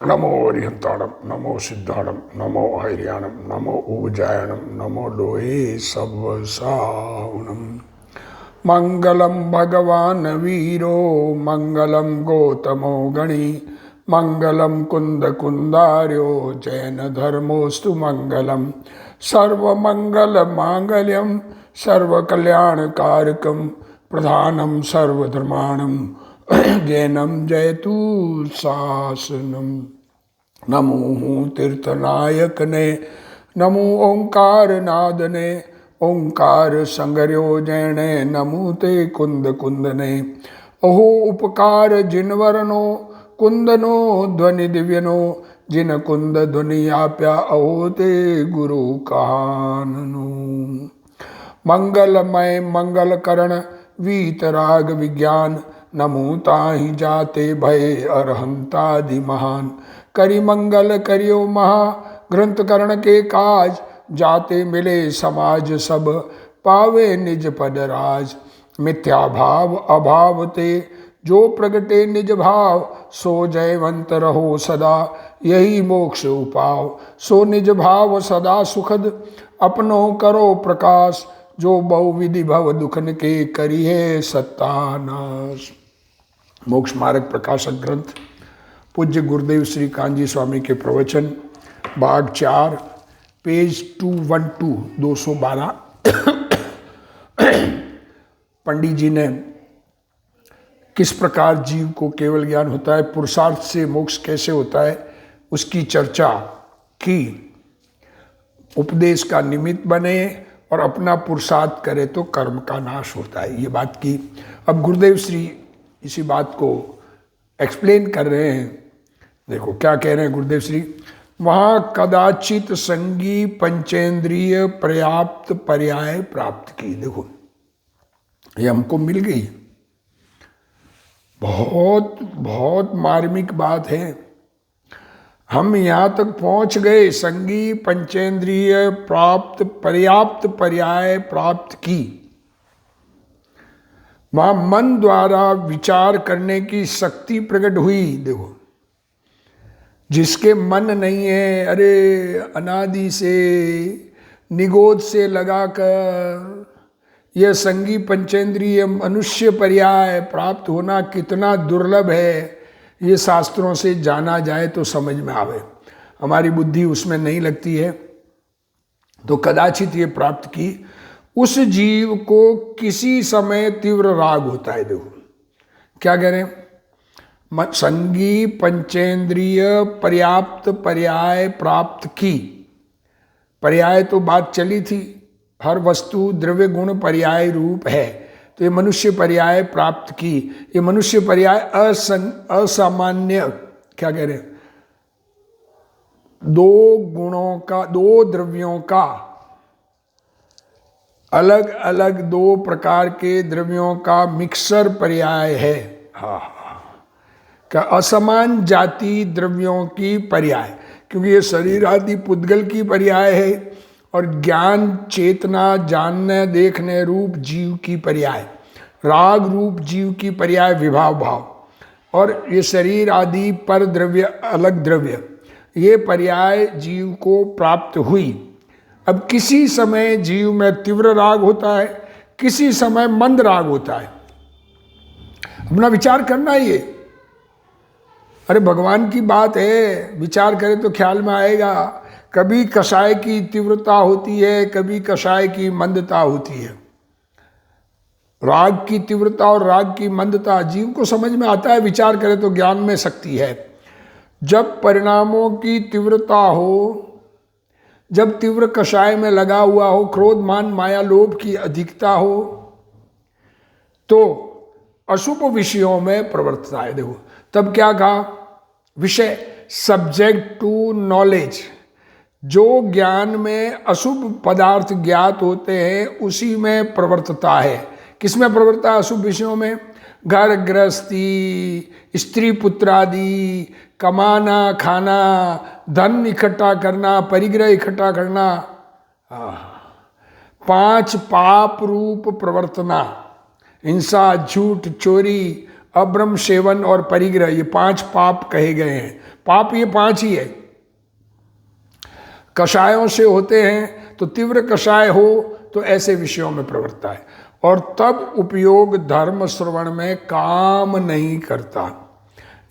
नमो अरिहंताणम, नमो सिद्धाणम, नमो हैरियाणम, नमो ऊर्जायणम, नमो लोहे सवसावनम। मंगलम भगवान वीरो, मंगलम गौतमो गणी, मंगलम कुंद कुंदार्यो, जैन धर्मोस्तु मंगलम। सर्वमंगल मांगल्यम, सर्वकल्याणकारकम, प्रधानम सर्वधर्माणम, जैनम जयतु शासनम। नमो तीर्थनायक ने, नमो ओंकार नाद ने, ओंकार संगर्यो जैने, नमो ते कुंद कुंद ने। अहो उपकार जिनवरनो, कुंदनो ध्वनि दिव्यनो, जिन कुंद ध्वनि आप्या, अहो ते गुरु काननो। मंगलमय मंगल करण, वीतराग विज्ञान, नमो ताहि जाते भय अरहंतादि महान। करि मंगल करियो महा, ग्रंथ करण के काज, जाते मिले समाज सब, पावे निज पद राज। मिथ्या भाव अभाव ते, जो प्रगटे निज भाव, सो जयवंत रहो सदा, यही मोक्ष उपाव। सो निज भाव सदा सुखद, अपनो करो प्रकाश, जो बहुविधि भव दुखन के, करिए सत्तानाश। मोक्ष मार्ग प्रकाशक ग्रंथ पूज्य गुरुदेव श्री कांजी स्वामी के प्रवचन, भाग 4, पेज 212, 212। पंडित जी ने किस प्रकार जीव को केवल ज्ञान होता है, पुरुषार्थ से मोक्ष कैसे होता है, उसकी चर्चा की। उपदेश का निमित्त बने और अपना पुरुषार्थ करे तो कर्म का नाश होता है, ये बात की। अब गुरुदेव श्री इसी बात को एक्सप्लेन कर रहे हैं। देखो क्या कह रहे हैं गुरुदेव श्री। वहाँ कदाचित संगी पंचेंद्रिय पर्याप्त पर्याय प्राप्त की। देखो ये हमको मिल गई, बहुत बहुत मार्मिक बात है। हम यहाँ तक पहुँच गए, संगी पंचेंद्रिय प्राप्त पर्याप्त पर्याय प्राप्त की। वहाँ मन द्वारा विचार करने की शक्ति प्रकट हुई। देखो जिसके मन नहीं है, अरे अनादि से निगोद से लगाकर यह संगी पंचेंद्रिय मनुष्य पर्याय प्राप्त होना कितना दुर्लभ है, ये शास्त्रों से जाना जाए तो समझ में आवे। हमारी बुद्धि उसमें नहीं लगती है, तो कदाचित ये प्राप्त की। उस जीव को किसी समय तीव्र राग होता है। देखो क्या कह रहे हैं, संगी पंचेंद्रिय पर्याप्त पर्याय प्राप्त की। पर्याय तो बात चली थी, हर वस्तु द्रव्य गुण पर्याय रूप है, तो ये मनुष्य पर्याय प्राप्त की। ये मनुष्य पर्याय असामान्य, क्या कह रहे हैं, दो गुणों का, दो द्रव्यों का, अलग अलग दो प्रकार के द्रव्यों का मिक्सर पर्याय है। हाँ, क्या असमान जाति द्रव्यों की पर्याय, क्योंकि ये शरीर आदि पुद्गल की पर्याय है, और ज्ञान चेतना जानने देखने रूप जीव की पर्याय, राग रूप जीव की पर्याय विभाव भाव, और ये शरीर आदि पर द्रव्य अलग द्रव्य, ये पर्याय जीव को प्राप्त हुई। अब किसी समय जीव में तीव्र राग होता है, किसी समय मंद राग होता है। अपना विचार करना ये, अरे भगवान की बात है, विचार करें तो ख्याल में आएगा। कभी कषाय की तीव्रता होती है, कभी कषाय की मंदता होती है। राग की तीव्रता और राग की मंदता जीव को समझ में आता है, विचार करें तो ज्ञान में शक्ति है। जब परिणामों की तीव्रता हो, जब तीव्र कषाय में लगा हुआ हो, क्रोध मान माया लोभ की अधिकता हो, तो अशुभ विषयों में प्रवृत्तता है। देखो तब क्या कहा, विषय सब्जेक्ट टू नॉलेज, जो ज्ञान में अशुभ पदार्थ ज्ञात होते हैं उसी में प्रवृत्तता है। किसमें प्रवृत्ता है? अशुभ विषयों में। घर गृहस्थी, स्त्री पुत्र आदि, कमाना खाना, धन इकट्ठा करना, परिग्रह इकट्ठा करना, 5 पाप रूप प्रवर्तना, हिंसा झूठ चोरी अब्रह्म सेवन और परिग्रह, ये 5 पाप कहे गए हैं। पाप ये 5 ही है। कषायों से होते हैं, तो तीव्र कषाय हो तो ऐसे विषयों में प्रवृत्ता है, और तब उपयोग धर्म श्रवण में काम नहीं करता।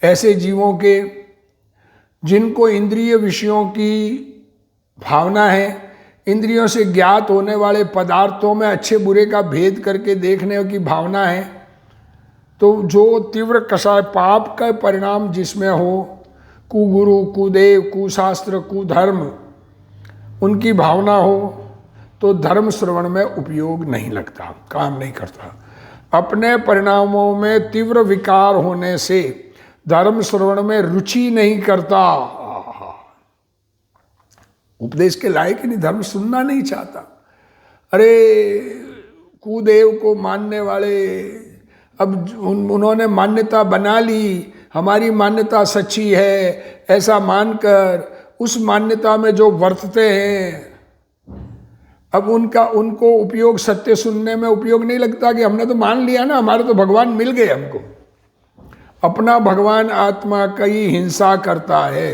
ऐसे जीवों के जिनको इंद्रिय विषयों की भावना है, इंद्रियों से ज्ञात होने वाले पदार्थों में अच्छे बुरे का भेद करके देखने की भावना है, तो जो तीव्र कषाय पाप का परिणाम जिसमें हो, कुगुरु, कुदेव, कुशास्त्र, कुधर्म, उनकी भावना हो, तो धर्म श्रवण में उपयोग नहीं लगता, काम नहीं करता। अपने परिणामों में तीव्र विकार होने से धर्म श्रवण में रुचि नहीं करता। उपदेश के लायक ही नहीं, धर्म सुनना नहीं चाहता। अरे कुदेव को मानने वाले, अब उन्होंने मान्यता बना ली, हमारी मान्यता सच्ची है, ऐसा मानकर उस मान्यता में जो वर्तते हैं, अब उनको उपयोग सत्य सुनने में उपयोग नहीं लगता कि हमने तो मान लिया ना, हमारे तो भगवान मिल गए हमको। अपना भगवान आत्मा की हिंसा करता है।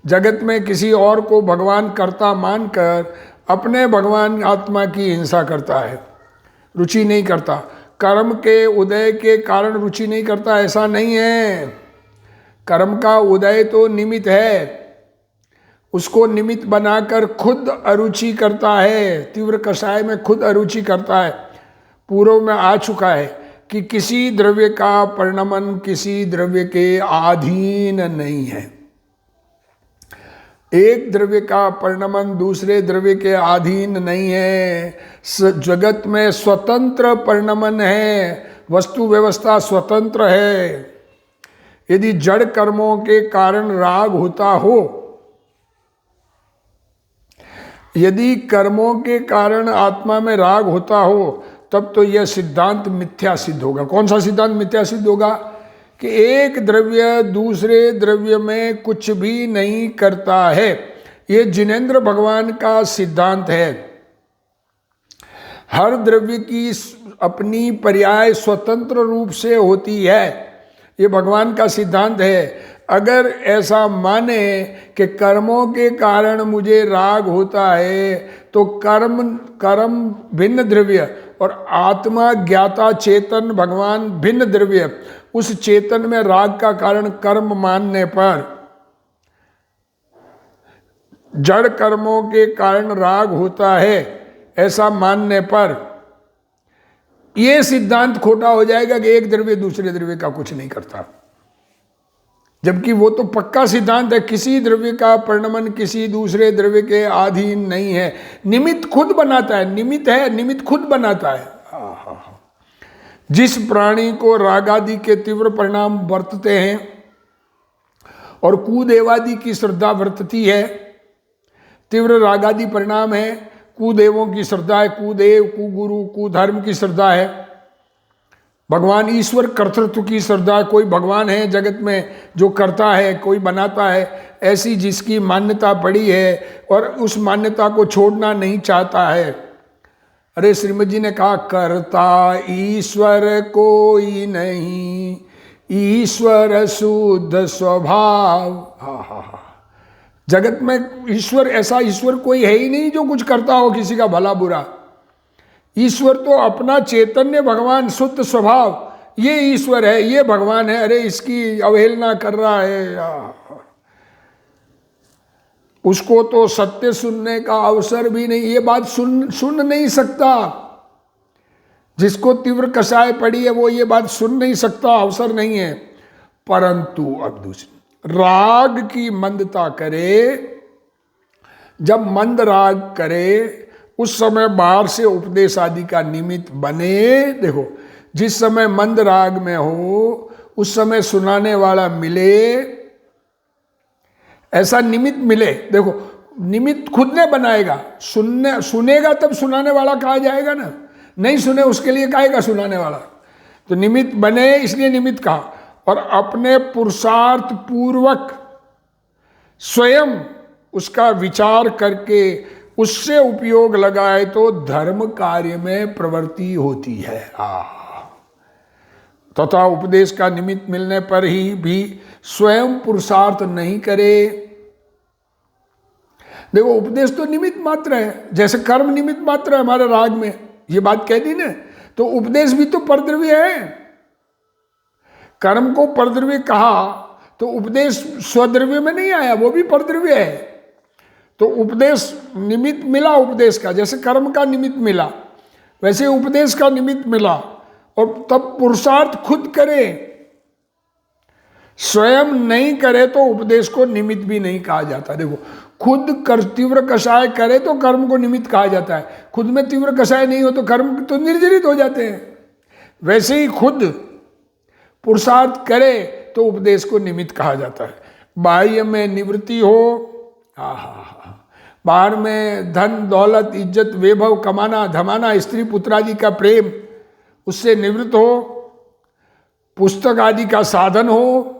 जगत में किसी और को भगवान कर्ता मानकर अपने भगवान आत्मा की हिंसा करता है, रुचि नहीं करता। कर्म के उदय के कारण रुचि नहीं करता, ऐसा नहीं है। कर्म का उदय तो निमित्त है, उसको निमित्त बनाकर खुद अरुचि करता है, तीव्र कषाय में खुद अरुचि करता है। पूर्व में आ चुका है कि किसी द्रव्य का परिणमन किसी द्रव्य के अधीन नहीं है। एक द्रव्य का परिणमन दूसरे द्रव्य के अधीन नहीं है। जगत में स्वतंत्र परिणमन है, वस्तु व्यवस्था स्वतंत्र है। यदि जड़ कर्मों के कारण राग होता हो, यदि कर्मों के कारण आत्मा में राग होता हो, तब तो यह सिद्धांत मिथ्या सिद्ध होगा। कौन सा सिद्धांत मिथ्या सिद्ध होगा? कि एक द्रव्य दूसरे द्रव्य में कुछ भी नहीं करता है। ये जिनेंद्र भगवान का सिद्धांत है। हर द्रव्य की अपनी पर्याय स्वतंत्र रूप से होती है, ये भगवान का सिद्धांत है। अगर ऐसा माने कि कर्मों के कारण मुझे राग होता है, तो कर्म भिन्न द्रव्य और आत्मा ज्ञाता चेतन भगवान भिन्न द्रव्य, उस चेतन में राग का कारण कर्म मानने पर, जड़ कर्मों के कारण राग होता है ऐसा मानने पर, यह सिद्धांत खोटा हो जाएगा कि एक द्रव्य दूसरे द्रव्य का कुछ नहीं करता। जबकि वो तो पक्का सिद्धांत है, किसी द्रव्य का परिणमन किसी दूसरे द्रव्य के अधीन नहीं है। निमित्त खुद बनाता है, निमित्त है, निमित्त खुद बनाता है। जिस प्राणी को रागादि के तीव्र परिणाम वर्तते हैं और कुदेवादि की श्रद्धा वर्तती है, तीव्र रागादि परिणाम है, कुदेवों की श्रद्धा है, कुदेव, कुगुरु, कुधर्म की श्रद्धा है, भगवान ईश्वर कर्तृत्व की श्रद्धा, कोई भगवान है जगत में जो करता है, कोई बनाता है, ऐसी जिसकी मान्यता पड़ी है और उस मान्यता को छोड़ना नहीं चाहता है। अरे श्रीमद जी ने कहा, कर्ता ईश्वर कोई नहीं, ईश्वर शुद्ध स्वभाव। हा। जगत में ईश्वर, ऐसा ईश्वर कोई है ही नहीं जो कुछ करता हो किसी का भला बुरा। ईश्वर तो अपना चैतन्य भगवान शुद्ध स्वभाव, ये ईश्वर है, ये भगवान है। अरे इसकी अवहेलना कर रहा है, उसको तो सत्य सुनने का अवसर भी नहीं, ये बात सुन नहीं सकता। जिसको तीव्र कषाय पड़ी है वो ये बात सुन नहीं सकता, अवसर नहीं है। परंतु अब दूसरी, राग की मंदता करे, जब मंद राग करे उस समय बाहर से उपदेश आदि का निमित्त बने। देखो, जिस समय मंद राग में हो उस समय सुनाने वाला मिले, ऐसा निमित्त मिले। देखो, निमित्त खुद ने बनाएगा, सुनेगा तब सुनाने वाला कहा जाएगा ना, नहीं सुने उसके लिए कहेगा सुनाने वाला। तो निमित्त बने, इसलिए निमित्त कहा। और अपने पुरुषार्थ पूर्वक स्वयं उसका विचार करके उससे उपयोग लगाए तो धर्म कार्य में प्रवृत्ति होती है। तथा उपदेश का निमित्त मिलने पर ही भी स्वयं पुरुषार्थ नहीं करे। देखो, उपदेश तो निमित्त मात्र है, जैसे कर्म निमित्त मात्र है हमारे राग में, ये बात कह दी ना। तो उपदेश भी तो परद्रव्य है। कर्म को परद्रव्य कहा तो उपदेश स्वद्रव्य में नहीं आया, वो भी परद्रव्य है। तो उपदेश निमित्त मिला, उपदेश का जैसे कर्म का निमित्त मिला वैसे उपदेश का निमित्त मिला, और तब पुरुषार्थ खुद करे। स्वयं नहीं करे तो उपदेश को निमित्त भी नहीं कहा जाता। देखो, खुद कर तीव्र कषाय करे तो कर्म को निमित्त कहा जाता है, खुद में तीव्र कषाय नहीं हो तो कर्म तो निर्जरित हो जाते हैं। वैसे ही खुद पुरुषार्थ करे तो उपदेश को निमित्त कहा जाता है। बाह्य में निवृत्ति हो, बाहर में धन दौलत इज्जत वैभव कमाना धमाना स्त्री पुत्रादि का प्रेम, उससे निवृत्त हो, पुस्तक आदि का साधन हो,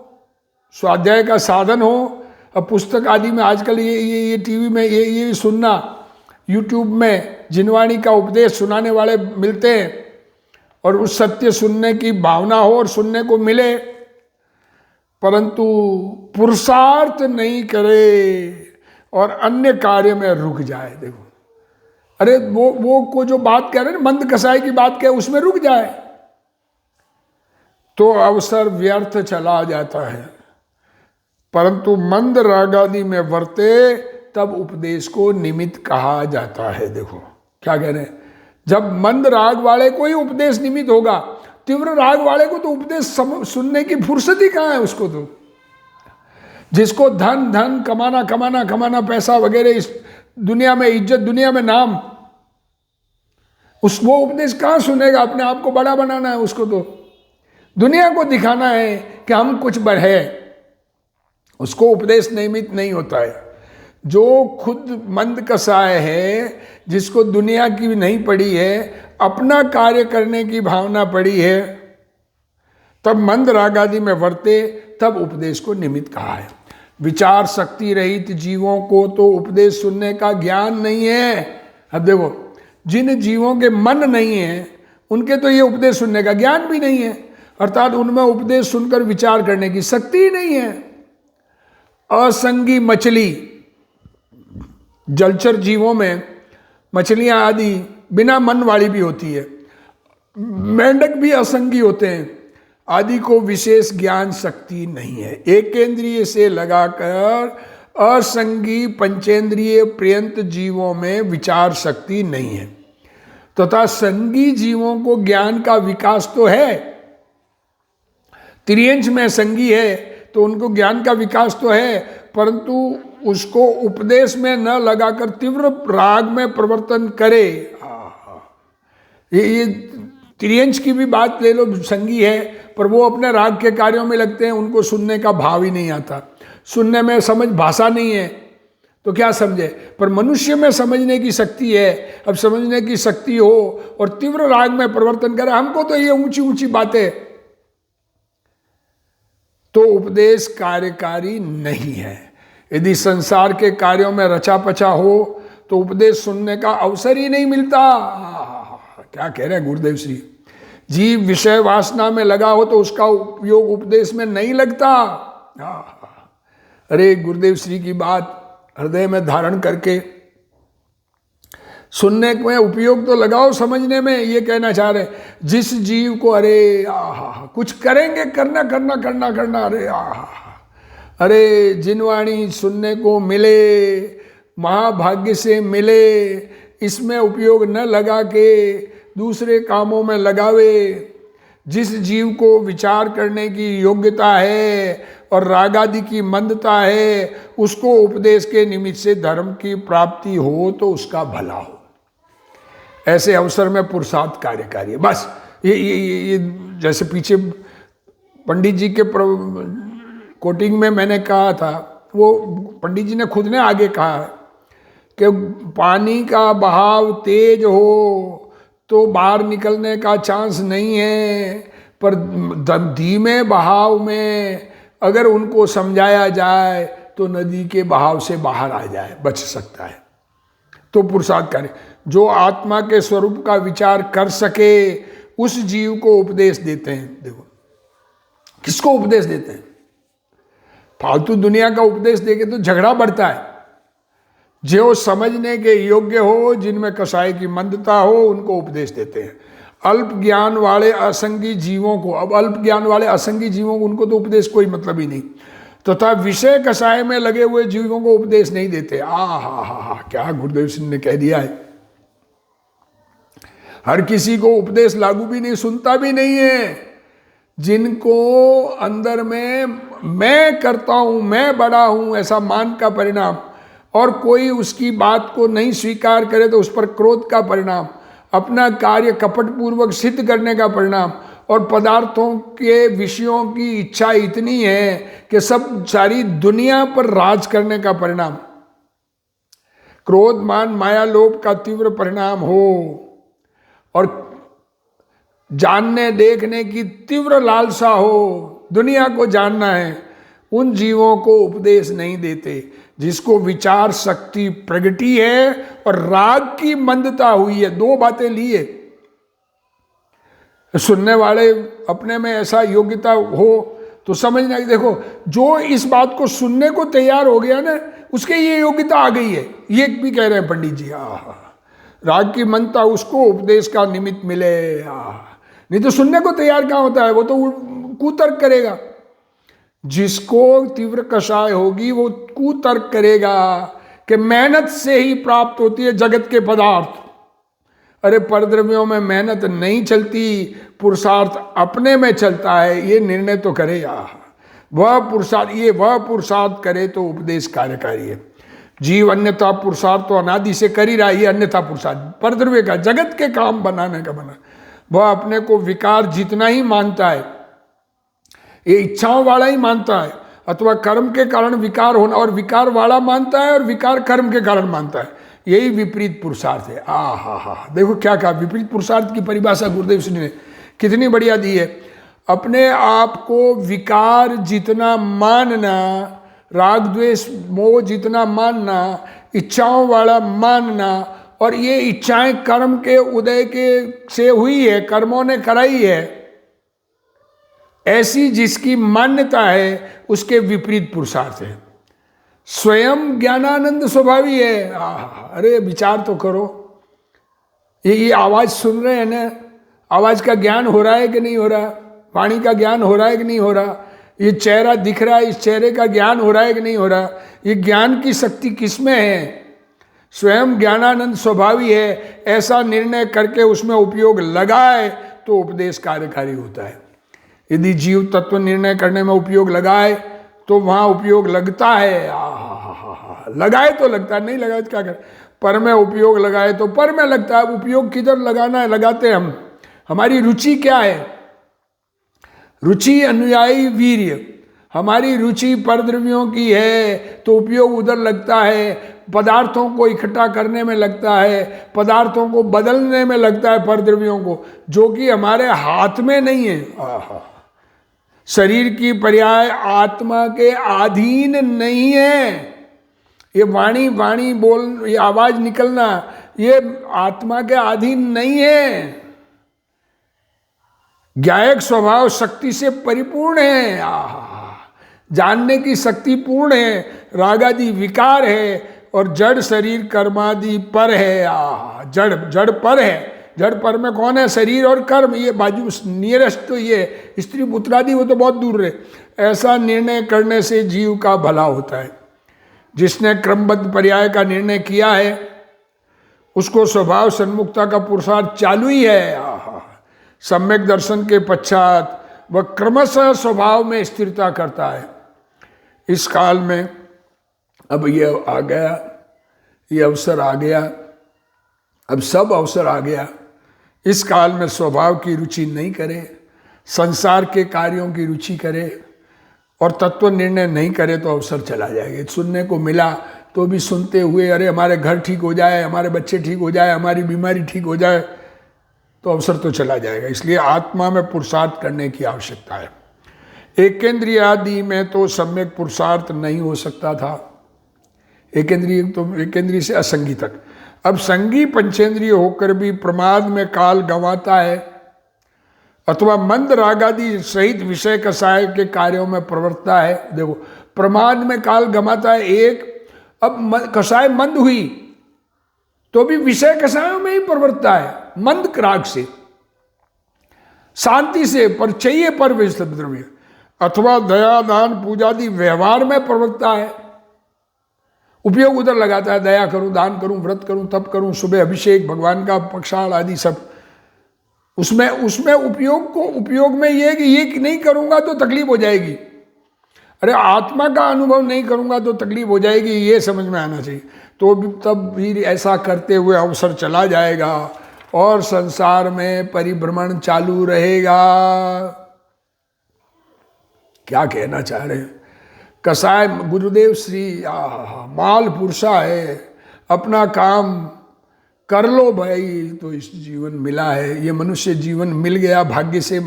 स्वाध्याय का साधन हो। अब पुस्तक आदि में आजकल ये टीवी में ये सुनना, यूट्यूब में जिनवाणी का उपदेश सुनाने वाले मिलते हैं, और उस सत्य सुनने की भावना हो और सुनने को मिले, परंतु पुरुषार्थ नहीं करे और अन्य कार्य में रुक जाए। देखो, अरे वो को जो बात कह रहे हैं, मंद कसाई की बात कह, उसमें रुक जाए तो अवसर व्यर्थ चला जाता है। परंतु मंद राग आदि में वर्ते तब उपदेश को निमित्त कहा जाता है। देखो क्या कह रहे हैं, जब मंद राग वाले को ही उपदेश निमित्त होगा, तीव्र राग वाले को तो उपदेश सुनने की फुर्सत ही कहाँ है उसको। तो जिसको धन धन कमाना कमाना कमाना पैसा वगैरह, इस दुनिया में इज्जत दुनिया में नाम, वो उपदेश कहाँ सुनेगा। अपने आप को बड़ा बनाना है उसको, तो दुनिया को दिखाना है कि हम कुछ बढ़े, उसको उपदेश निमित्त नहीं होता है। जो खुद मंद कसाय है, जिसको दुनिया की भी नहीं पड़ी है, अपना कार्य करने की भावना पड़ी है, तब मंद राग आदि में वर्ते तब उपदेश को निमित्त कहा है। विचार शक्ति रहित जीवों को तो उपदेश सुनने का ज्ञान नहीं है। अब देखो, जिन जीवों के मन नहीं है उनके तो ये उपदेश सुनने का ज्ञान भी नहीं है, अर्थात उनमें उपदेश सुनकर विचार करने की शक्ति ही नहीं है। असंगी मछली, जलचर जीवों में मछलियां आदि बिना मन वाली भी होती है, मेंढक भी असंगी होते हैं, आदि को विशेष ज्ञान शक्ति नहीं है। एकेंद्रिय से लगाकर असंगी पंचेंद्रिय पर्यंत जीवों में विचार शक्ति नहीं है, तथा संगी जीवों को ज्ञान का विकास तो है। त्रियंश में संगी है तो उनको ज्ञान का विकास तो है, परंतु उसको उपदेश में न लगाकर तीव्र राग में प्रवर्तन करे। ये त्रियंश की भी बात ले लो, संगी है पर वो अपने राग के कार्यों में लगते हैं, उनको सुनने का भाव ही नहीं आता, सुनने में समझ भाषा नहीं है तो क्या समझे। पर मनुष्य में समझने की शक्ति है। अब समझने की शक्ति हो और तीव्र राग में प्रवर्तन करे, हमको तो ये ऊंची ऊंची बातें, तो उपदेश कार्यकारी नहीं है। यदि संसार के कार्यों में रचा पचा हो तो उपदेश सुनने का अवसर ही नहीं मिलता। क्या कह रहे हैं गुरुदेव श्री, जीव विषय वासना में लगा हो तो उसका उपयोग उपदेश में नहीं लगता। अरे गुरुदेव श्री की बात हृदय में धारण करके सुनने में उपयोग तो लगाओ, समझने में ये कहना चाह रहे जिस जीव को अरे कुछ करेंगे, करना करना करना करना, अरे अरे जिनवाणी सुनने को मिले, महाभाग्य से मिले, इसमें उपयोग न लगा के दूसरे कामों में लगावे। जिस जीव को विचार करने की योग्यता है और राग आदि की मंदता है, उसको उपदेश के निमित्त से धर्म की प्राप्ति हो तो उसका भला हो। ऐसे अवसर में पुरुषार्थ कार्यकारी है। बस ये जैसे पीछे पंडित जी के कोटिंग में मैंने कहा था, वो पंडित जी ने खुद ने आगे कहा कि पानी का बहाव तेज हो तो बाहर निकलने का चांस नहीं है, पर धीमे बहाव में अगर उनको समझाया जाए तो नदी के बहाव से बाहर आ जाए, बच सकता है। तो पुरुषार्थ कार्य, जो आत्मा के स्वरूप का विचार कर सके उस जीव को उपदेश देते हैं। देखो किसको उपदेश देते हैं? फालतू दुनिया का उपदेश देके तो झगड़ा बढ़ता है। जो समझने के योग्य हो, जिनमें कसाई की मंदता हो, उनको उपदेश देते हैं। अल्प ज्ञान वाले असंगी जीवों को, अब अल्प ज्ञान वाले असंगी जीवों को, उनको तो उपदेश कोई मतलब ही नहीं, तथा विषय कसाय में लगे हुए जीवों को उपदेश नहीं देते। हा, क्या गुरुदेव सिंह ने कह दिया है। हर किसी को उपदेश लागू भी नहीं, सुनता भी नहीं है। जिनको अंदर में मैं करता हूं, मैं बड़ा हूं, ऐसा मान का परिणाम, और कोई उसकी बात को नहीं स्वीकार करे तो उस पर क्रोध का परिणाम, अपना कार्य कपटपूर्वक सिद्ध करने का परिणाम, और पदार्थों के विषयों की इच्छा इतनी है कि सब सारी दुनिया पर राज करने का परिणाम, क्रोध मान माया लोभ का तीव्र परिणाम हो, और जानने देखने की तीव्र लालसा हो, दुनिया को जानना है, उन जीवों को उपदेश नहीं देते। जिसको विचार शक्ति प्रगटी है और राग की मंदता हुई है, दो बातें लिए, सुनने वाले अपने में ऐसा योग्यता हो तो समझना कि देखो, जो इस बात को सुनने को तैयार हो गया ना, उसके ये योग्यता आ गई है। ये भी कह रहे हैं पंडित जी, राग की मंदता, उसको उपदेश का निमित्त मिले। नहीं तो सुनने को तैयार कहाँ होता है, वो तो कुतर्क करेगा। जिसको तीव्र कषाय होगी वो कुतर्क करेगा कि मेहनत से ही प्राप्त होती है जगत के पदार्थ। अरे परद्रव्यों में मेहनत नहीं चलती, पुरुषार्थ अपने में चलता है, ये निर्णय तो करे यार। वह पुरुषार्थ करे तो उपदेश कार्यकारी है। जीव अन्यथा पुरुषार्थ तो अनादि से कर ही रहा है, ये अन्यथा पुरुषार्थ परद्रव्य का, जगत के काम बनाने का बना। वह अपने को विकार जितना ही मानता है, ये इच्छाओं वाला ही मानता है, अथवा कर्म के कारण विकार होना, और विकार वाला मानता है, और विकार कर्म के कारण मानता है। यही विपरीत पुरुषार्थ है। देखो क्या कहा, विपरीत पुरुषार्थ की परिभाषा गुरुदेव सिंह ने कितनी बढ़िया दी है। अपने आप को विकार जितना मानना, राग द्वेष मोह जितना मानना, इच्छाओं वाला मानना, और ये इच्छाएं कर्म के उदय के से हुई है, कर्मों ने कराई है, ऐसी जिसकी मान्यता है, उसके विपरीत पुरुषार्थ है। स्वयं ज्ञानानंद स्वभावी है। अरे विचार तो करो, ये आवाज सुन रहे हैं ना, आवाज का ज्ञान हो रहा है कि नहीं हो रहा, वाणी का ज्ञान हो रहा है कि नहीं हो रहा, ये चेहरा दिख रहा है, इस चेहरे का ज्ञान हो रहा है कि नहीं हो रहा, ये ज्ञान की शक्ति किसमें है? स्वयं ज्ञानानंद स्वभावी है। ऐसा निर्णय करके उसमें उपयोग लगाए तो उपदेश कार्यकारी होता है। यदि जीव तत्व निर्णय करने में उपयोग लगाए तो वहाँ उपयोग लगता है। लगाए तो लगता है, नहीं लगाए तो क्या करें? पर में उपयोग लगाए तो पर में लगता है। उपयोग किधर लगाना है, लगाते हम। हमारी रुचि क्या है? रुचि अनुयायी वीर्य। हमारी रुचि परद्रव्यों की है तो उपयोग उधर लगता है, पदार्थों को इकट्ठा करने में लगता है, पदार्थों को बदलने में लगता है, परद्रव्यों को, जो कि हमारे हाथ में नहीं है। शरीर की पर्याय आत्मा के अधीन नहीं है। ये वाणी बोल, ये आवाज निकलना, ये आत्मा के अधीन नहीं है। ज्ञायक स्वभाव शक्ति से परिपूर्ण है, जानने की शक्ति पूर्ण है, रागादि विकार है, और जड़ शरीर कर्मादि पर है। जड़ पर है। जड़ पर में कौन है? शरीर और कर्म। ये बाजू नियरेस्ट तो ये स्त्री पुत्रादि, वो तो बहुत दूर रहे। ऐसा निर्णय करने से जीव का भला होता है। जिसने क्रमबद्ध पर्याय का निर्णय किया है उसको स्वभाव सन्मुखता का पुरुषार्थ चालू ही है। सम्यक दर्शन के पश्चात वह क्रमशः स्वभाव में स्थिरता करता है। इस काल में अब ये आ गया, ये अवसर आ गया, अब सब अवसर आ गया। इस काल में स्वभाव की रुचि नहीं करे, संसार के कार्यों की रुचि करे, और तत्व निर्णय नहीं करे तो अवसर चला जाएगा। सुनने को मिला तो भी सुनते हुए, अरे हमारे घर ठीक हो जाए, हमारे बच्चे ठीक हो जाए, हमारी बीमारी ठीक हो जाए, तो अवसर तो चला जाएगा। इसलिए आत्मा में पुरुषार्थ करने की आवश्यकता है। एकेंद्रिय आदि में तो सम्यक पुरुषार्थ नहीं हो सकता था। एकेंद्रिय से असंगी तक। अब संगी पंचेंद्रिय होकर भी प्रमाद में काल गंवाता है, अथवा मंद राग आदि सहित विषय कसाय के कार्यों में प्रवृत्ता है। देखो, प्रमाद में काल गमाता है एक, अब कसाय मंद हुई तो भी विषय कसायों में ही प्रवृत्ता है, मंद राग से, शांति से, पर चाहिए पर विस्तृत द्रव्य। अथवा दया दान पूजादि व्यवहार में प्रवृत्ता है, उपयोग उधर लगाता है, दया करूं, दान करूं, व्रत करूं, तप करूं, सुबह अभिषेक, भगवान का पक्षाल आदि सब, उसमें उपयोग में ये कि ये नहीं करूंगा तो तकलीफ हो जाएगी, अरे आत्मा का अनुभव नहीं करूंगा तो तकलीफ हो जाएगी, ये समझ में आना चाहिए। तो तब भी ऐसा करते हुए अवसर चला जाएगा और संसार में परिभ्रमण चालू रहेगा। क्या कहना चाह रहे हैं? कसाय गुरुदेव श्री माल पुरुषा है, अपना काम कर लो भाई, तो इस जीवन मिला है, ये मनुष्य जीवन मिल गया भाग्य से,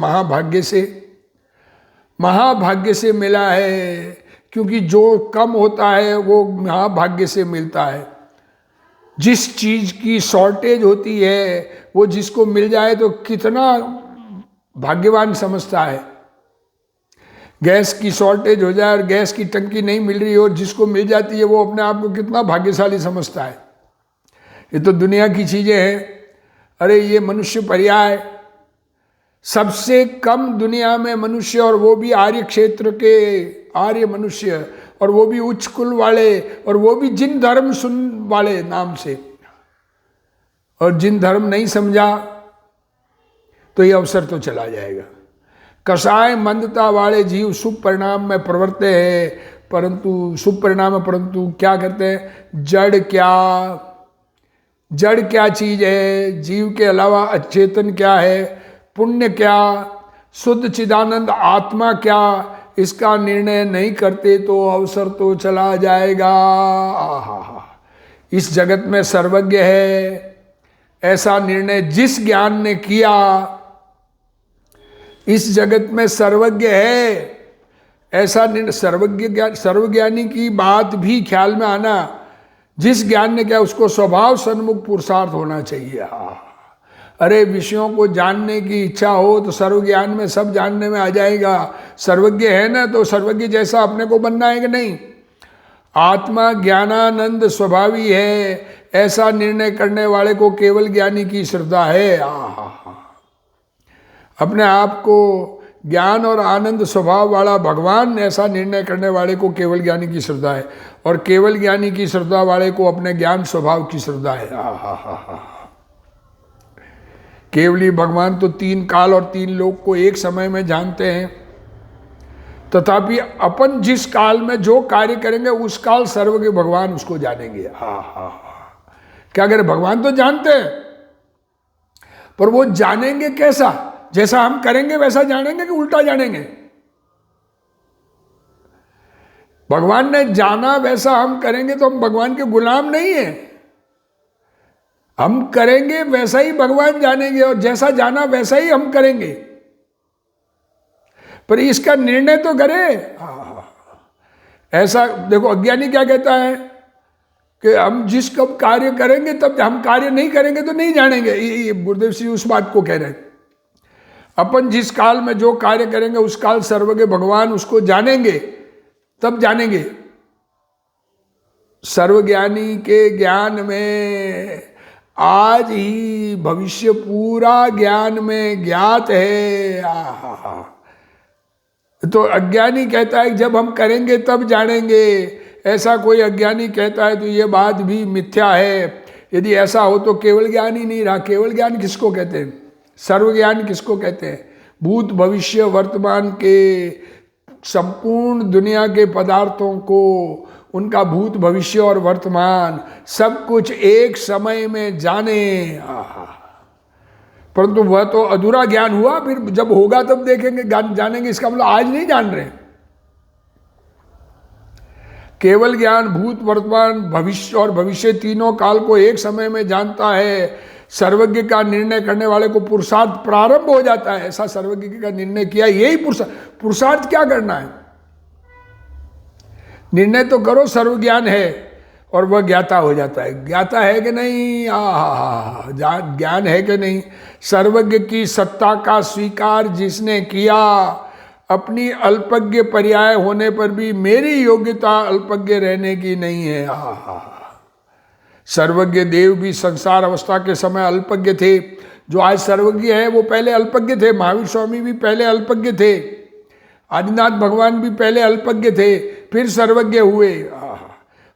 महाभाग्य से मिला है, क्योंकि जो कम होता है वो महाभाग्य से मिलता है। जिस चीज की शॉर्टेज होती है वो जिसको मिल जाए तो कितना भाग्यवान समझता है। गैस की शॉर्टेज हो जाए और गैस की टंकी नहीं मिल रही और जिसको मिल जाती है वो अपने आप को कितना भाग्यशाली समझता है। ये तो दुनिया की चीजें हैं। अरे ये मनुष्य पर्याय, सबसे कम दुनिया में मनुष्य, और वो भी आर्य क्षेत्र के आर्य मनुष्य, और वो भी उच्च कुल वाले, और वो भी जिन धर्म सुन वाले नाम से, और जिन धर्म नहीं समझा तो ये अवसर तो चला जाएगा। कसाय मंदता वाले जीव शुभ परिणाम में प्रवृत्ते हैं, परंतु शुभ परिणाम में, परंतु क्या करते हैं? जड़ क्या चीज है, जीव के अलावा अचेतन क्या है, पुण्य क्या, शुद्ध चिदानंद आत्मा क्या, इसका निर्णय नहीं करते तो अवसर तो चला जाएगा। इस जगत में सर्वज्ञ है ऐसा निर्णय जिस ज्ञान ने किया, इस जगत में सर्वज्ञ है ऐसा निर्णय, सर्वज्ञानी की बात भी ख्याल में आना, जिस ज्ञान ने क्या, उसको स्वभाव सन्मुख पुरुषार्थ होना चाहिए। अरे विषयों को जानने की इच्छा हो तो सर्वज्ञान में सब जानने में आ जाएगा। सर्वज्ञ है ना, तो सर्वज्ञ जैसा अपने को बनना है कि नहीं? आत्मा ज्ञानानंद स्वभावी है ऐसा निर्णय करने वाले को केवल ज्ञानी की श्रद्धा है। अपने आप को ज्ञान और आनंद स्वभाव वाला भगवान ऐसा निर्णय करने वाले को केवल ज्ञानी की श्रद्धा है, और केवल ज्ञानी की श्रद्धा वाले को अपने ज्ञान स्वभाव की श्रद्धा है। केवली भगवान तो 3 काल और 3 लोक को एक समय में जानते हैं, तथापि अपन जिस काल में जो कार्य करेंगे उस काल सर्वज्ञ भगवान उसको जानेंगे। क्या करें? भगवान तो जानते हैं, पर वो जानेंगे कैसा? जैसा हम करेंगे वैसा जानेंगे कि उल्टा जानेंगे? भगवान ने जाना वैसा हम करेंगे तो हम भगवान के गुलाम नहीं है। हम करेंगे वैसा ही भगवान जानेंगे, और जैसा जाना वैसा ही हम करेंगे, पर इसका निर्णय तो करे। ऐसा देखो, अज्ञानी क्या कहता है कि हम जिस कब कार्य करेंगे तब, हम कार्य नहीं करेंगे तो नहीं जानेंगे। ये गुरुदेव श्री उस बात को कह रहे हैं। अपन जिस काल में जो कार्य करेंगे उस काल सर्वज्ञ भगवान उसको जानेंगे, तब जानेंगे। सर्वज्ञानी के ज्ञान में आज ही भविष्य पूरा ज्ञान में ज्ञात है। तो अज्ञानी कहता है जब हम करेंगे तब जानेंगे, ऐसा कोई अज्ञानी कहता है तो ये बात भी मिथ्या है। यदि ऐसा हो तो केवल ज्ञान ही नहीं रहा। केवल ज्ञान किसको कहते हैं? सर्वज्ञान किसको कहते हैं? भूत भविष्य वर्तमान के संपूर्ण दुनिया के पदार्थों को, उनका भूत भविष्य और वर्तमान सब कुछ एक समय में जाने। परंतु वह तो अधूरा ज्ञान हुआ, फिर जब होगा तब देखेंगे, जानेंगे। इसका मतलब आज नहीं जान रहे। केवल ज्ञान भूत वर्तमान भविष्य और भविष्य तीनों काल को एक समय में जानता है। सर्वज्ञ का निर्णय करने वाले को पुरुषार्थ प्रारंभ हो जाता है। ऐसा सर्वज्ञ का निर्णय किया, यही पुरुषार्थ क्या करना है? निर्णय तो करो सर्वज्ञान है, और वह ज्ञाता हो जाता है। ज्ञाता है कि नहीं? ज्ञान है कि नहीं? सर्वज्ञ की सत्ता का स्वीकार जिसने किया, अपनी अल्पज्ञ पर्याय होने पर भी मेरी योग्यता अल्पज्ञ रहने की नहीं है। सर्वज्ञ देव भी संसार अवस्था के समय अल्पज्ञ थे। जो आज सर्वज्ञ है वो पहले अल्पज्ञ थे। महावीर स्वामी भी पहले अल्पज्ञ थे, आदिनाथ भगवान भी पहले अल्पज्ञ थे, फिर सर्वज्ञ हुए।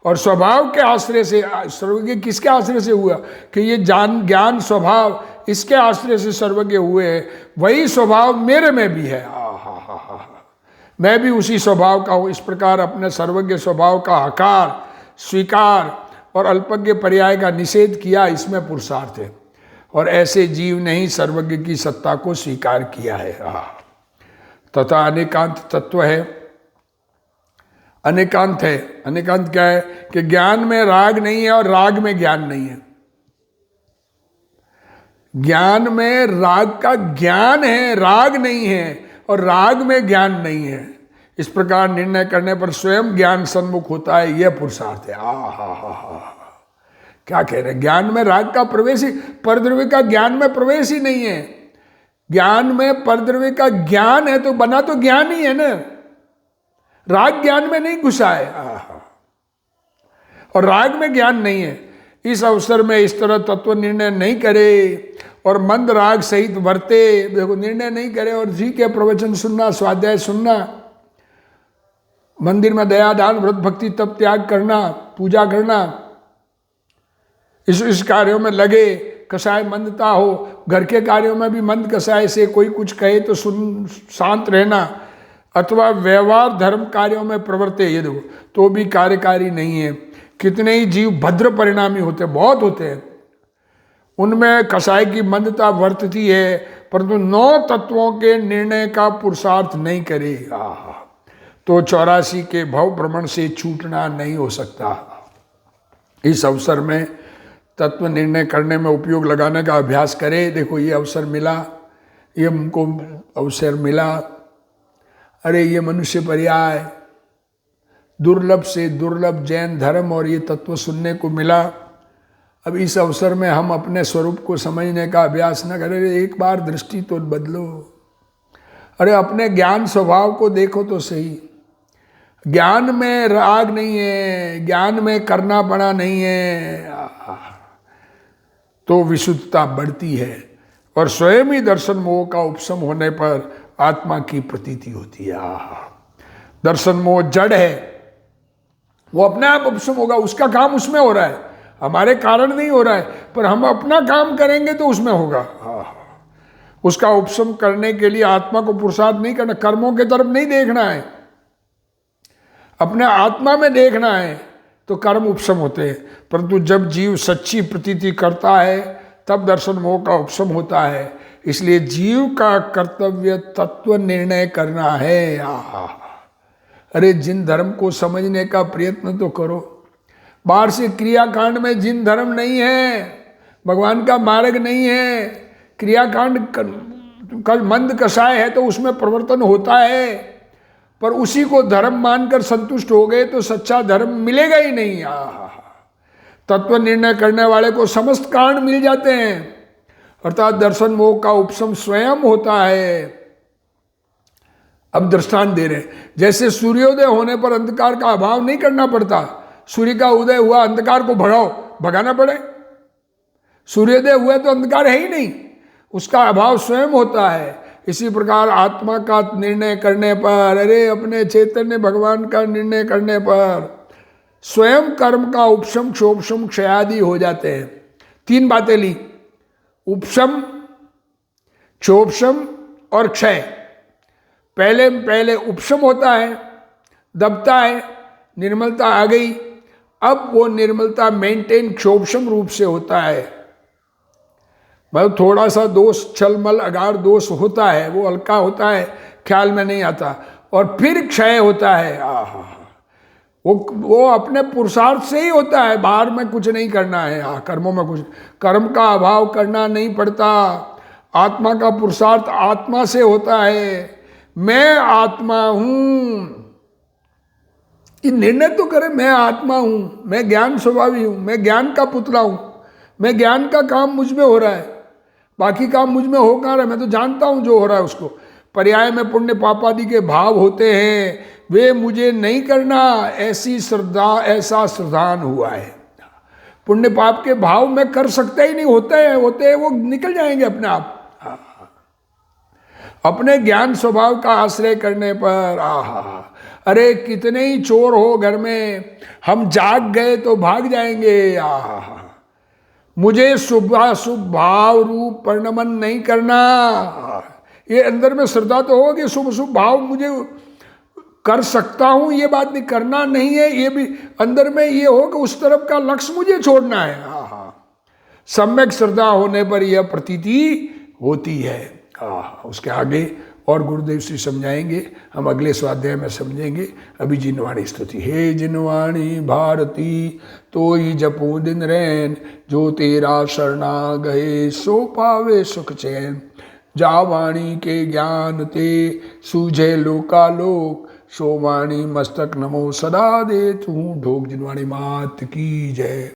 और स्वभाव के आश्रय से सर्वज्ञ किसके आश्रय से हुआ? कि ये ज्ञान स्वभाव, इसके आश्रय से सर्वज्ञ हुए हैं। वही स्वभाव मेरे में भी है। मैं भी उसी स्वभाव का हूँ। इस प्रकार अपने सर्वज्ञ स्वभाव का आकार स्वीकार और अल्पज्ञ पर्याय का निषेध किया, इसमें पुरुषार्थ है। और ऐसे जीव ने ही सर्वज्ञ की सत्ता को स्वीकार किया है। तथा अनेकांत तत्व है। अनेकांत है। अनेकांत क्या है? कि ज्ञान में राग नहीं है और राग में ज्ञान नहीं है। ज्ञान में राग का ज्ञान है, राग नहीं है, और राग में ज्ञान नहीं है। इस प्रकार निर्णय करने पर स्वयं ज्ञान सन्मुख होता है। यह पुरुषार्थ है। क्या कह रहे हैं? ज्ञान में राग का प्रवेश ही, परद्रव्य का ज्ञान में प्रवेश ही नहीं है। ज्ञान में परद्रव्य का ज्ञान है तो बना तो ज्ञान ही है ना, राग ज्ञान में नहीं घुसा है। और राग में ज्ञान नहीं है। इस अवसर में इस तरह तत्व निर्णय नहीं करे और मंद राग सहित वर्ते। देखो, निर्णय नहीं करे और जी के प्रवचन सुनना, स्वाध्याय सुनना, मंदिर में दया दान व्रत भक्ति तप त्याग करना, पूजा करना, इस कार्यों में लगे। कसाय मंदता हो, घर के कार्यों में भी मंद कसाय से, कोई कुछ कहे तो सुन शांत रहना, अथवा व्यवहार धर्म कार्यों में प्रवृत्ते, ये देखो, तो भी कार्यकारी नहीं है। कितने ही जीव भद्र परिणामी होते, बहुत होते हैं, उनमें कसाय की मंदता वर्तती है, परंतु 9 तत्वों के निर्णय का पुरुषार्थ नहीं करे तो 84 के भव भ्रमण से छूटना नहीं हो सकता। इस अवसर में तत्व निर्णय करने में उपयोग लगाने का अभ्यास करे। देखो, ये अवसर मिला, ये हमको अवसर मिला, अरे ये मनुष्य पर्याय, दुर्लभ से दुर्लभ जैन धर्म और ये तत्व सुनने को मिला। अब इस अवसर में हम अपने स्वरूप को समझने का अभ्यास न करें। एक बार दृष्टि तो बदलो। अरे अपने ज्ञान स्वभाव को देखो तो सही। ज्ञान में राग नहीं है, ज्ञान में करना पड़ा नहीं है, तो विशुद्धता बढ़ती है और स्वयं ही दर्शन मोह का उपशम होने पर आत्मा की प्रतीति होती है। दर्शन मोह जड़ है, वो अपने आप उपशम होगा, उसका काम उसमें हो रहा है, हमारे कारण नहीं हो रहा है, पर हम अपना काम करेंगे तो उसमें होगा। उसका उपशम करने के लिए आत्मा को पुरुषार्थ नहीं करना, कर्मों के तरफ नहीं देखना है, अपने आत्मा में देखना है, तो कर्म उपशम होते हैं। परंतु जब जीव सच्ची प्रतीति करता है तब दर्शन मोह का उपशम होता है। इसलिए जीव का कर्तव्य तत्व निर्णय करना है। अरे जिन धर्म को समझने का प्रयत्न तो करो। बाहर से क्रियाकांड में जिन धर्म नहीं है, भगवान का मार्ग नहीं है, क्रियाकांड मंद कसाय है तो उसमें परिवर्तन होता है, पर उसी को धर्म मानकर संतुष्ट हो गए तो सच्चा धर्म मिलेगा ही नहीं। तत्व निर्णय करने वाले को समस्त कारण मिल जाते हैं, अर्थात दर्शन मोह का उपशम स्वयं होता है। अब दृष्टांत दे रहे हैं, जैसे सूर्योदय होने पर अंधकार का अभाव नहीं करना पड़ता। सूर्य का उदय हुआ, अंधकार को भगाना पड़े। सूर्योदय हुआ तो अंधकार है ही नहीं, उसका अभाव स्वयं होता है। इसी प्रकार आत्मा का निर्णय करने पर, अरे अपने चैतन्य भगवान का निर्णय करने पर स्वयं कर्म का उपशम क्षोपशम क्षयादि हो जाते हैं। 3 बातें ली, उपशम, क्षोपशम और क्षय। पहले उपशम होता है, दबता है, निर्मलता आ गई, अब वो निर्मलता मेंटेन क्षोभशम रूप से होता है। मतलब थोड़ा सा दोष, छलमल अगार दोष होता है, वो हल्का होता है, ख्याल में नहीं आता, और फिर क्षय होता है। वो अपने पुरुषार्थ से ही होता है, बाहर में कुछ नहीं करना है, कर्मों में कुछ, कर्म का अभाव करना नहीं पड़ता। आत्मा का पुरुषार्थ आत्मा से होता है। मैं आत्मा हूं, ये निर्णय तो करे, मैं आत्मा हूँ, मैं ज्ञान स्वभावी हूँ, मैं ज्ञान का पुतला हूँ, मैं ज्ञान का काम मुझ में हो रहा है, बाकी काम मुझ में हो कहाँ रहा है, मैं तो जानता हूँ जो हो रहा है उसको। पर्याय में पुण्य पाप आदि के भाव होते हैं, वे मुझे नहीं करना, ऐसी श्रद्धा, ऐसा श्रद्धान हुआ है। पुण्य पाप के भाव मैं कर सकता ही नहीं, होते हैं वो निकल जाएंगे अपने आप। अपने ज्ञान स्वभाव का आश्रय करने पर अरे कितने ही चोर हो घर में, हम जाग गए तो भाग जाएंगे। मुझे शुभ शुभ भाव रूप परिणमन नहीं करना। ये अंदर में श्रद्धा तो हो कि शुभ शुभ भाव मुझे कर सकता हूं, ये बात नहीं, करना नहीं है, ये भी अंदर में ये हो कि उस तरफ का लक्ष्य मुझे छोड़ना है। सम्यक श्रद्धा होने पर यह प्रतीति होती है। उसके आगे और गुरुदेव श्री समझाएंगे, हम अगले स्वाध्याय में समझेंगे। अभी जिनवाणी स्तुति। हे जिनवाणी भारती तोई जपो दिन रैन, जो तेरा शरणा गए सो पावे सुख चैन। जा वाणी के ज्ञान ते सूझे लोकालोक, सो वाणी मस्तक नमो सदा दे तू ढोक। जिनवाणी मात की जय।